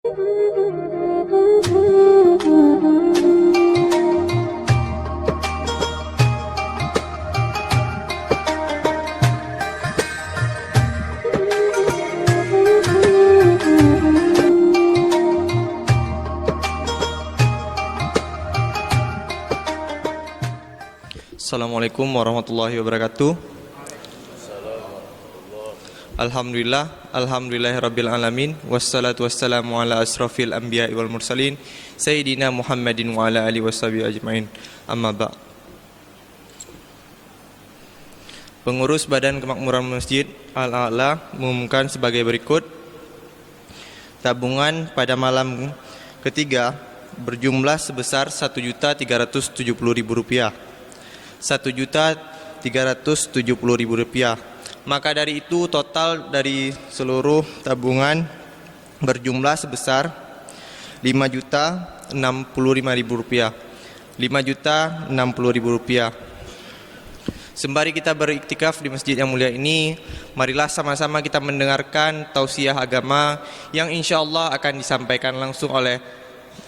Assalamualaikum warahmatullahi wabarakatuh. Alhamdulillahirabbil alamin wassalatu wassalamu ala asrafil anbiya'i wal mursalin sayyidina Muhammadin wa ala alihi washabihi ajmain. Amma ba'. Pengurus Badan Kemakmuran Masjid Al-A'la mengumumkan sebagai berikut. Tabungan pada malam ketiga berjumlah sebesar Rp1.370.000. Rp1.370.000. Maka dari itu total dari seluruh tabungan berjumlah sebesar Rp5.065.000. Rp5.060.000. Sembari kita beriktikaf di masjid yang mulia ini, marilah sama-sama kita mendengarkan tausiah agama yang insya Allah akan disampaikan langsung oleh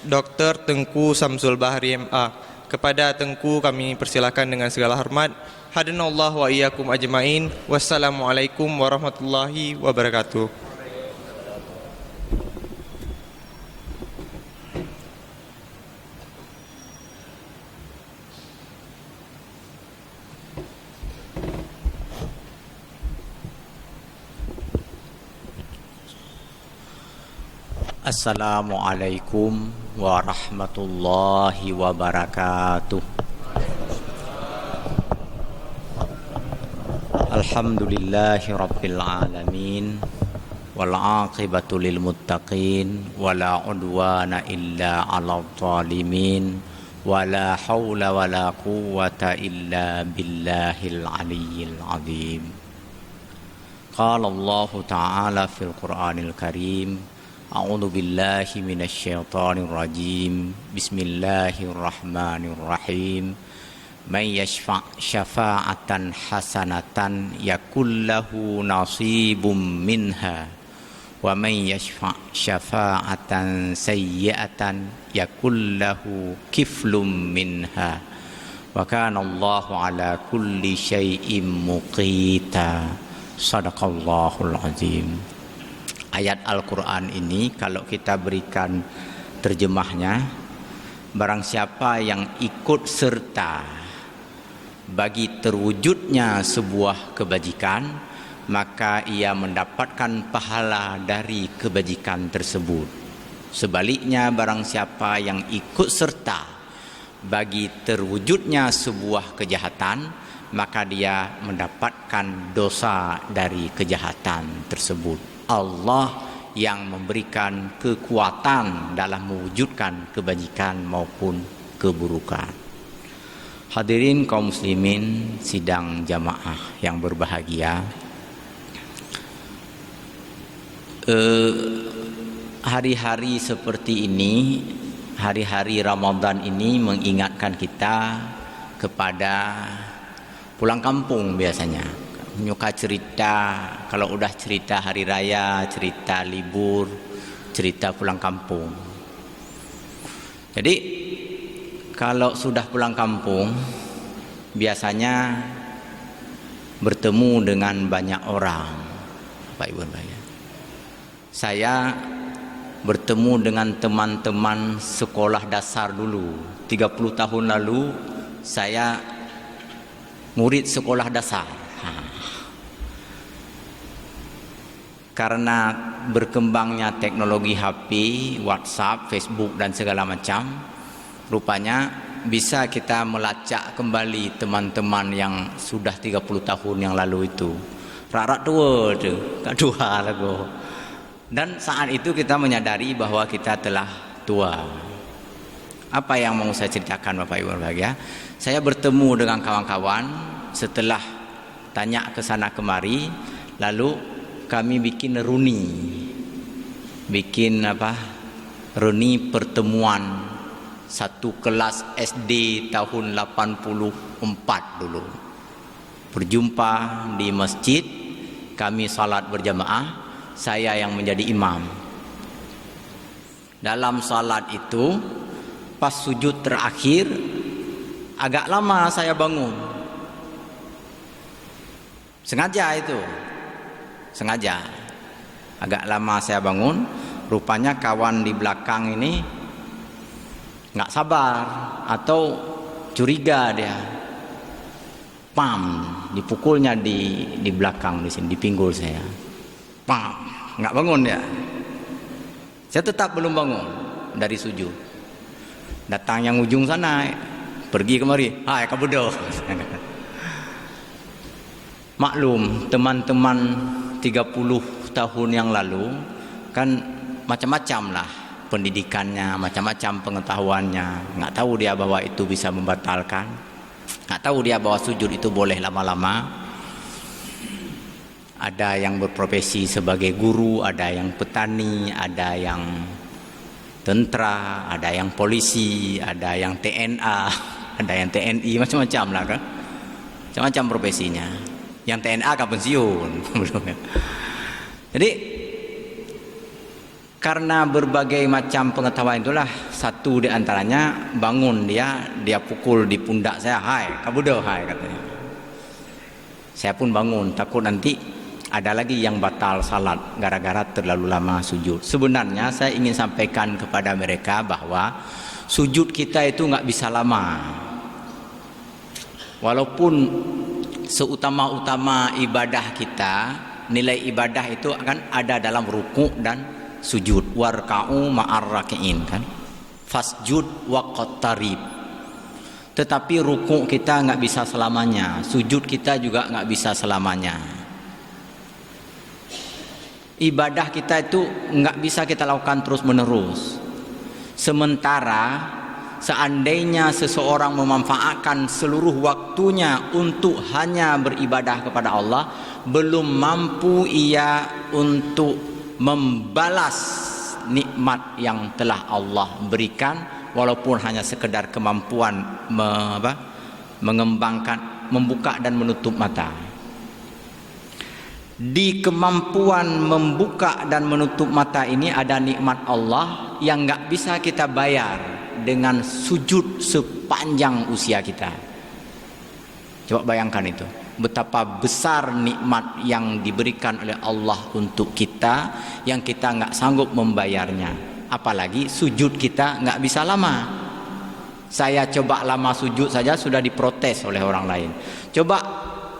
Dr. Tengku Samsul Bahri MA. Kepada Tengku kami persilakan dengan segala hormat. Hadanallah wa iyyakum ajmain. Wassalamualaikum warahmatullahi wabarakatuh. Assalamualaikum warahmatullahi wabarakatuh. Alhamdulillahi rabbil alamin wal aqibatu lil muttaqin wala udwana illa 'alal zalimin wala haula wala quwwata illa billahil aliyyil azim. Qala Allah ta'ala fil Qur'anil Karim, A'udzu billahi minasyaitonir rajim. Bismillahirrahmanirrahim. May yashfa' syafa'atan hasanatan yakul lahu nasibum minha wa may yashfa' syafa'atan sayyi'atan yakul lahu kiflum minha wa kana Allahu ala kulli syai'im muqita. Shadaqallahul azim. Ayat Al-Quran ini kalau kita berikan terjemahnya, barang siapa yang ikut serta bagi terwujudnya sebuah kebajikan, maka ia mendapatkan pahala dari kebajikan tersebut. Sebaliknya, barang siapa yang ikut serta bagi terwujudnya sebuah kejahatan, maka dia mendapatkan dosa dari kejahatan tersebut. Allah yang memberikan kekuatan dalam mewujudkan kebajikan maupun keburukan. Hadirin kaum muslimin sidang jamaah yang berbahagia, hari-hari seperti ini, hari-hari Ramadan ini mengingatkan kita kepada pulang kampung biasanya. Nyuka cerita, kalau udah cerita hari raya, cerita libur, cerita pulang kampung. Jadi kalau sudah pulang kampung, biasanya bertemu dengan banyak orang. Bapak Ibu Bapak. Saya bertemu dengan teman-teman sekolah dasar dulu. 30 tahun lalu saya murid sekolah dasar. Karena berkembangnya teknologi HP, WhatsApp, Facebook dan segala macam, rupanya bisa kita melacak kembali teman-teman yang sudah 30 tahun yang lalu itu. Rarak tua tu, tak tua lagu. Dan saat itu kita menyadari bahwa kita telah tua. Apa yang mau saya ceritakan Bapak Ibu berbahagia? Saya bertemu dengan kawan-kawan setelah tanya ke sana kemari, lalu kami bikin runi pertemuan satu kelas SD tahun 84 dulu. Berjumpa di masjid, kami salat berjamaah, saya yang menjadi imam. Dalam salat itu pas sujud terakhir agak lama saya bangun. Sengaja itu. Sengaja. Agak lama saya bangun, rupanya kawan di belakang ini nggak sabar atau curiga dia. Pam, dipukulnya di belakang di sini, di pinggul saya. Pam, nggak bangun dia. Saya tetap belum bangun dari sujud. Datang yang ujung sana, pergi kemari, hai kabudo. Maklum, teman-teman 30 tahun yang lalu kan macam-macam lah pendidikannya, macam-macam pengetahuannya. Nggak tahu dia bahwa itu bisa membatalkan, nggak tahu dia bahwa sujud itu boleh lama-lama. Ada yang berprofesi sebagai guru, ada yang petani, ada yang tentara, ada yang polisi, ada yang TNA, ada yang TNI, macam-macam lah kan, macam-macam profesinya. Yang TNA kan pensiun belum ya. Jadi karena berbagai macam pengetahuan itulah, satu di antaranya bangun dia pukul di pundak saya, hai kabudo, hai katanya. Saya pun bangun, takut nanti ada lagi yang batal salat gara-gara terlalu lama sujud. Sebenarnya saya ingin sampaikan kepada mereka bahwa sujud kita itu nggak bisa lama. Walaupun seutama-utama ibadah kita, nilai ibadah itu akan ada dalam ruku' dan sujud. Warka'u ma'ar raki'in kan, fasjud waqtarib. Tetapi ruku' kita nggak bisa selamanya, sujud kita juga nggak bisa selamanya. Ibadah kita itu nggak bisa kita lakukan terus menerus. Sementara seandainya seseorang memanfaatkan seluruh waktunya untuk hanya beribadah kepada Allah, belum mampu ia untuk membalas nikmat yang telah Allah berikan, walaupun hanya sekedar kemampuan mengembangkan, membuka dan menutup mata. Di kemampuan membuka dan menutup mata ini ada nikmat Allah yang nggak bisa kita bayar dengan sujud sepanjang usia kita. Coba bayangkan itu, betapa besar nikmat yang diberikan oleh Allah untuk kita yang kita nggak sanggup membayarnya. Apalagi sujud kita nggak bisa lama. Saya coba lama sujud saja sudah diprotes oleh orang lain. Coba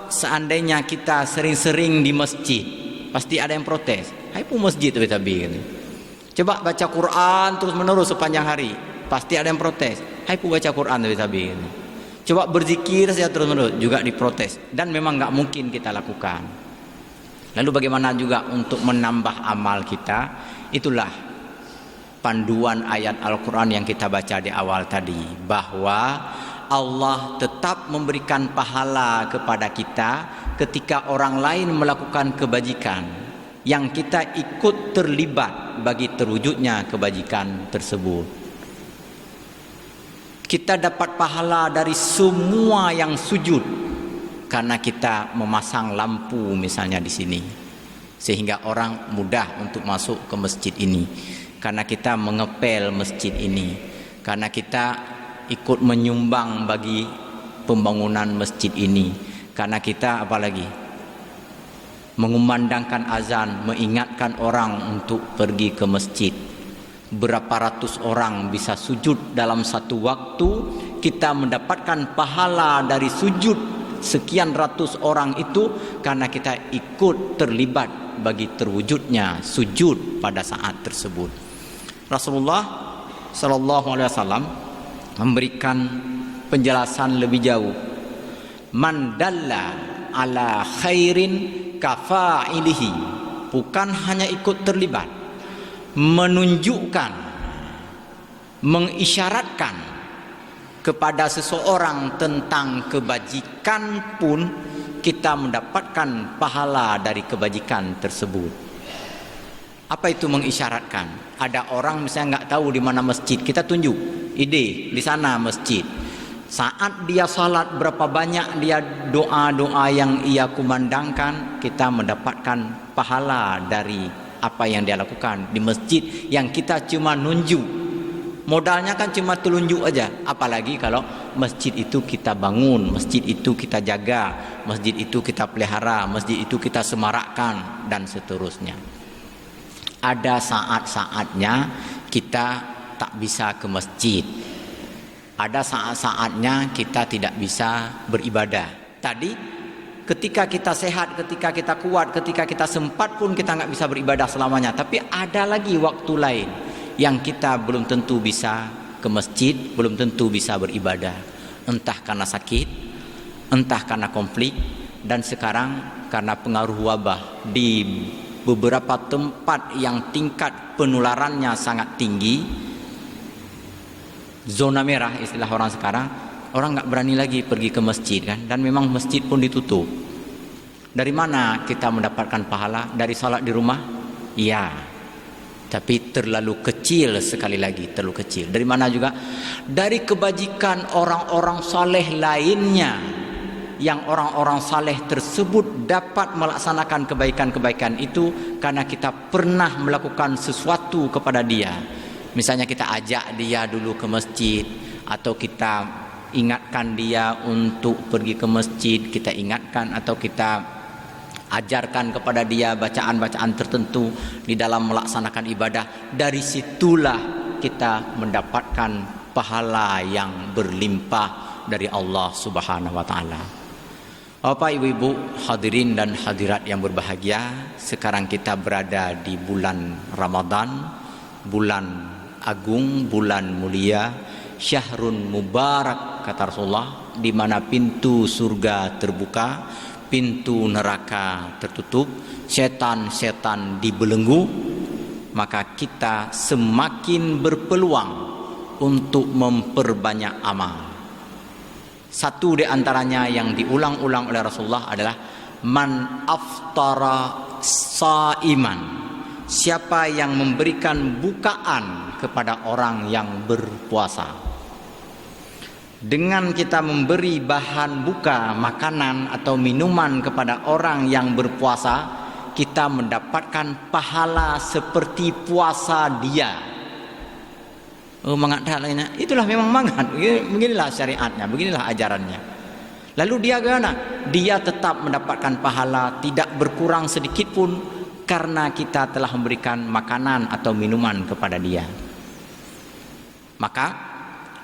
seandainya kita sering-sering di masjid, pasti ada yang protes. Hai pun masjid tapi gitu. Coba baca Quran terus menerus sepanjang hari, pasti ada yang protes. Hai pun baca Quran tapi gitu. Coba berzikir saja terus menerus, juga diprotes. Dan memang nggak mungkin kita lakukan. Lalu bagaimana juga untuk menambah amal kita? Itulah panduan ayat Al-Quran yang kita baca di awal tadi, bahwa Allah tetap memberikan pahala kepada kita ketika orang lain melakukan kebajikan yang kita ikut terlibat bagi terwujudnya kebajikan tersebut. Kita dapat pahala dari semua yang sujud karena kita memasang lampu misalnya di sini, sehingga orang mudah untuk masuk ke masjid ini, karena kita mengepel masjid ini, karena kita ikut menyumbang bagi pembangunan masjid ini, karena kita apalagi mengumandangkan azan, mengingatkan orang untuk pergi ke masjid. Berapa ratus orang bisa sujud dalam satu waktu, kita mendapatkan pahala dari sujud sekian ratus orang itu karena kita ikut terlibat bagi terwujudnya sujud pada saat tersebut. Rasulullah sallallahu alaihi wasallam memberikan penjelasan lebih jauh. Man dalla ala khairin kafa'ilihi, bukan hanya ikut terlibat, menunjukkan, mengisyaratkan kepada seseorang tentang kebajikan pun kita mendapatkan pahala dari kebajikan tersebut. Apa itu mengisyaratkan? Ada orang misalnya nggak tahu di mana masjid, kita tunjuk, ide di sana masjid. Saat dia salat, berapa banyak dia doa-doa yang ia kumandangkan, kita mendapatkan pahala dari apa yang dia lakukan di masjid yang kita cuma nunjuk. Modalnya kan cuma telunjuk aja. Apalagi kalau masjid itu kita bangun, masjid itu kita jaga, masjid itu kita pelihara, masjid itu kita semarakkan dan seterusnya. Ada saat-saatnya kita tak bisa ke masjid. Ada saat-saatnya kita tidak bisa beribadah. Tadi ketika kita sehat, ketika kita kuat, ketika kita sempat pun kita nggak bisa beribadah selamanya. Tapi ada lagi waktu lain yang kita belum tentu bisa ke masjid, belum tentu bisa beribadah. Entah karena sakit, entah karena konflik, dan sekarang karena pengaruh wabah di beberapa tempat yang tingkat penularannya sangat tinggi, zona merah istilah orang sekarang, orang nggak berani lagi pergi ke masjid kan, dan memang masjid pun ditutup. Dari mana kita mendapatkan pahala? Dari salat di rumah? Iya, tapi terlalu kecil, sekali lagi terlalu kecil. Dari mana juga? Dari kebajikan orang-orang saleh lainnya, yang orang-orang saleh tersebut dapat melaksanakan kebaikan-kebaikan itu karena kita pernah melakukan sesuatu kepada dia. Misalnya kita ajak dia dulu ke masjid, atau kita ingatkan dia untuk pergi ke masjid, kita ingatkan atau kita ajarkan kepada dia bacaan-bacaan tertentu di dalam melaksanakan ibadah. Dari situlah kita mendapatkan pahala yang berlimpah dari Allah Subhanahu wa taala. Bapak, Ibu-ibu, hadirin dan hadirat yang berbahagia, sekarang kita berada di bulan Ramadan, bulan agung, bulan mulia, syahrun mubarak kata Rasulullah, di mana pintu surga terbuka, pintu neraka tertutup, setan-setan dibelenggu. Maka kita semakin berpeluang untuk memperbanyak amal. Satu di antaranya yang diulang-ulang oleh Rasulullah adalah man aftara saiman, siapa yang memberikan bukaan kepada orang yang berpuasa. Dengan kita memberi bahan buka, makanan atau minuman kepada orang yang berpuasa, kita mendapatkan pahala seperti puasa dia. Oh, mangat lainnya. Itulah memang mangat. Beginilah syariatnya, beginilah ajarannya. Lalu dia gimana? Dia tetap mendapatkan pahala, tidak berkurang sedikit pun, karena kita telah memberikan makanan atau minuman kepada dia. Maka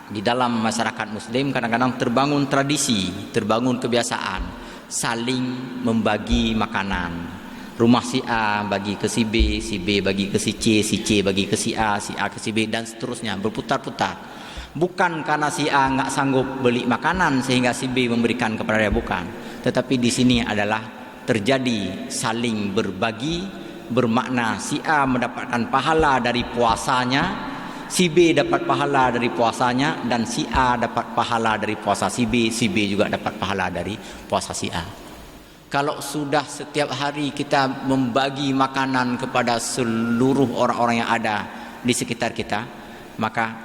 di dalam masyarakat muslim kadang-kadang terbangun tradisi, terbangun kebiasaan saling membagi makanan. Rumah si A bagi ke si B bagi ke si C bagi ke si A ke si B, dan seterusnya, berputar-putar. Bukan karena si A nggak sanggup beli makanan sehingga si B memberikan kepada dia, bukan. Tetapi di sini adalah terjadi saling berbagi, bermakna si A mendapatkan pahala dari puasanya, si B dapat pahala dari puasanya, dan si A dapat pahala dari puasa si B juga dapat pahala dari puasa si A. Kalau sudah setiap hari kita membagi makanan kepada seluruh orang-orang yang ada di sekitar kita, maka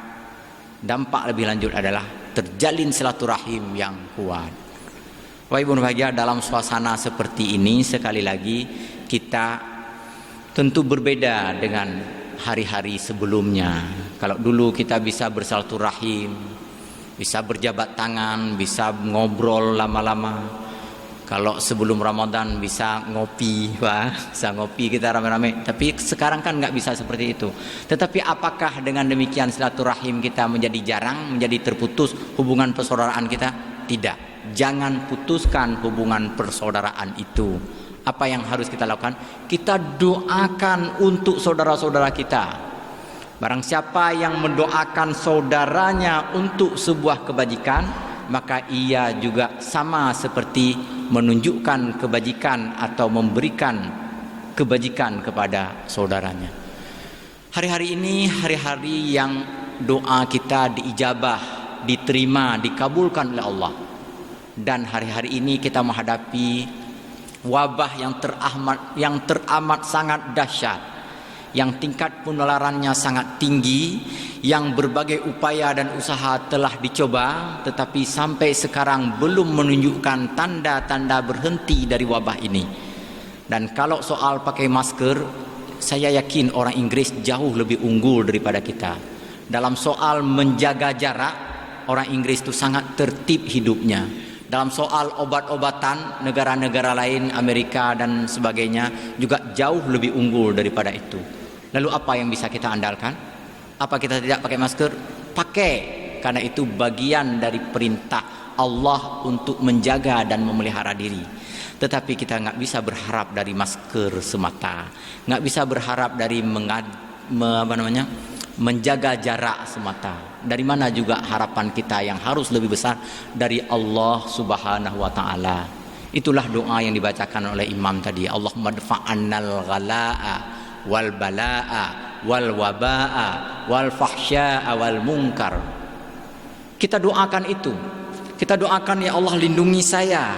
dampak lebih lanjut adalah terjalin silaturahim yang kuat. Bapak Ibu bahagia, dalam suasana seperti ini sekali lagi kita tentu berbeda dengan hari-hari sebelumnya. Kalau dulu kita bisa bersilaturahim, bisa berjabat tangan, bisa ngobrol lama-lama. Kalau sebelum Ramadan bisa ngopi, bisa ngopi kita rame-rame. Tapi sekarang kan nggak bisa seperti itu. Tetapi apakah dengan demikian silaturahim kita menjadi jarang, menjadi terputus hubungan persaudaraan kita? Tidak. Jangan putuskan hubungan persaudaraan itu. Apa yang harus kita lakukan? Kita doakan untuk saudara-saudara kita. Barang siapa yang mendoakan saudaranya untuk sebuah kebajikan, maka ia juga sama seperti menunjukkan kebajikan atau memberikan kebajikan kepada saudaranya. Hari-hari ini hari-hari yang doa kita diijabah, diterima, dikabulkan oleh Allah. Dan hari-hari ini kita menghadapi wabah yang teramat sangat dahsyat, yang tingkat penularannya sangat tinggi, yang berbagai upaya dan usaha telah dicoba, tetapi sampai sekarang belum menunjukkan tanda-tanda berhenti dari wabah ini. Dan kalau soal pakai masker, saya yakin orang Inggris jauh lebih unggul daripada kita. Dalam soal menjaga jarak, orang Inggris itu sangat tertib hidupnya. Dalam soal obat-obatan, negara-negara lain, Amerika dan sebagainya juga jauh lebih unggul daripada itu. Lalu apa yang bisa kita andalkan? Apa kita tidak pakai masker? Pakai, karena itu bagian dari perintah Allah untuk menjaga dan memelihara diri. Tetapi kita nggak bisa berharap dari masker semata, nggak bisa berharap dari menjaga jarak semata. Dari mana juga harapan kita yang harus lebih besar dari Allah Subhanahu wa taala. Itulah doa yang dibacakan oleh imam tadi. Allahumma dfa'annal ghalaa wal balaa wal wabaa wal fahsyaa wal munkar. Kita doakan itu. Kita doakan, ya Allah, lindungi saya,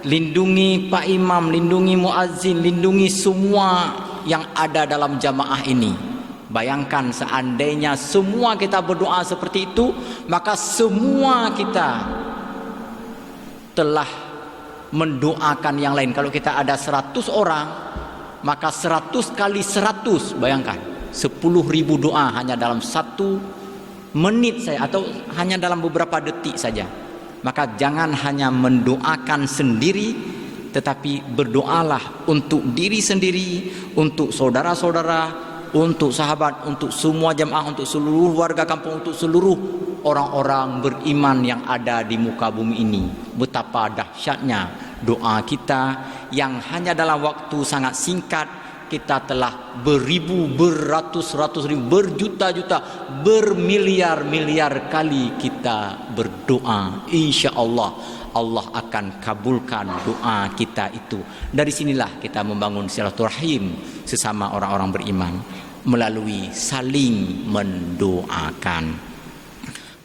lindungi Pak Imam, lindungi muazzin, lindungi semua yang ada dalam jamaah ini. Bayangkan seandainya semua kita berdoa seperti itu, maka semua kita telah mendoakan yang lain. Kalau kita ada 100 orang, maka 100 kali 100, bayangkan 10.000 doa hanya dalam 1 menit saja, atau hanya dalam beberapa detik saja. Maka jangan hanya mendoakan sendiri, tetapi berdoalah untuk diri sendiri, untuk saudara-saudara, untuk sahabat, untuk semua jamaah, untuk seluruh warga kampung, untuk seluruh orang-orang beriman yang ada di muka bumi ini. Betapa dahsyatnya doa kita yang hanya dalam waktu sangat singkat kita telah beribu, beratus-ratus ribu, berjuta-juta, bermiliar-miliar kali kita berdoa. Insya Allah Allah akan kabulkan doa kita itu. Dari sinilah kita membangun silaturahim sesama orang-orang beriman melalui saling mendoakan.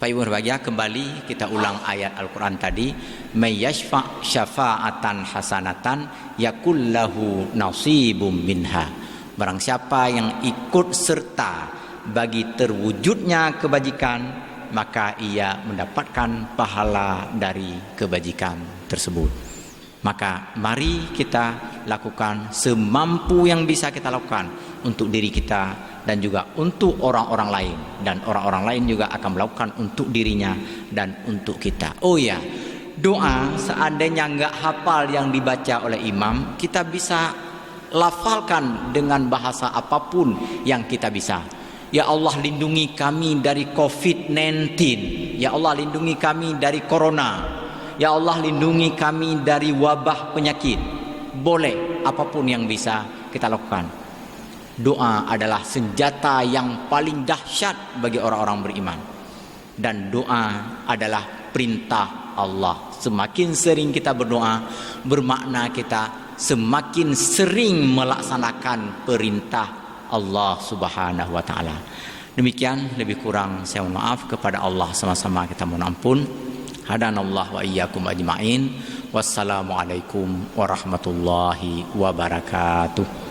Pak Ibu berbahagia, kembali kita ulang ayat Al-Quran tadi. Mayyashfa' syafa'atan hasanatan yakullahu nasibum minha. Barang siapa yang ikut serta bagi terwujudnya kebajikan, maka ia mendapatkan pahala dari kebajikan tersebut. Maka mari kita lakukan semampu yang bisa kita lakukan untuk diri kita dan juga untuk orang-orang lain, dan orang-orang lain juga akan melakukan untuk dirinya dan untuk kita. Oh ya, doa seandainya nggak hafal yang dibaca oleh imam, kita bisa lafalkan dengan bahasa apapun yang kita bisa. Ya Allah, lindungi kami dari COVID-19. Ya Allah, lindungi kami dari corona. Ya Allah, lindungi kami dari wabah penyakit. Boleh, apapun yang bisa kita lakukan. Doa adalah senjata yang paling dahsyat bagi orang-orang beriman. Dan doa adalah perintah Allah. Semakin sering kita berdoa, bermakna kita semakin sering melaksanakan perintah Allah Subhanahu wa taala. Demikian, lebih kurang saya mohon maaf. Kepada Allah sama-sama kita mohon ampun. Hadanallah wa iyyakum ajma'in. Wassalamualaikum warahmatullahi wabarakatuh.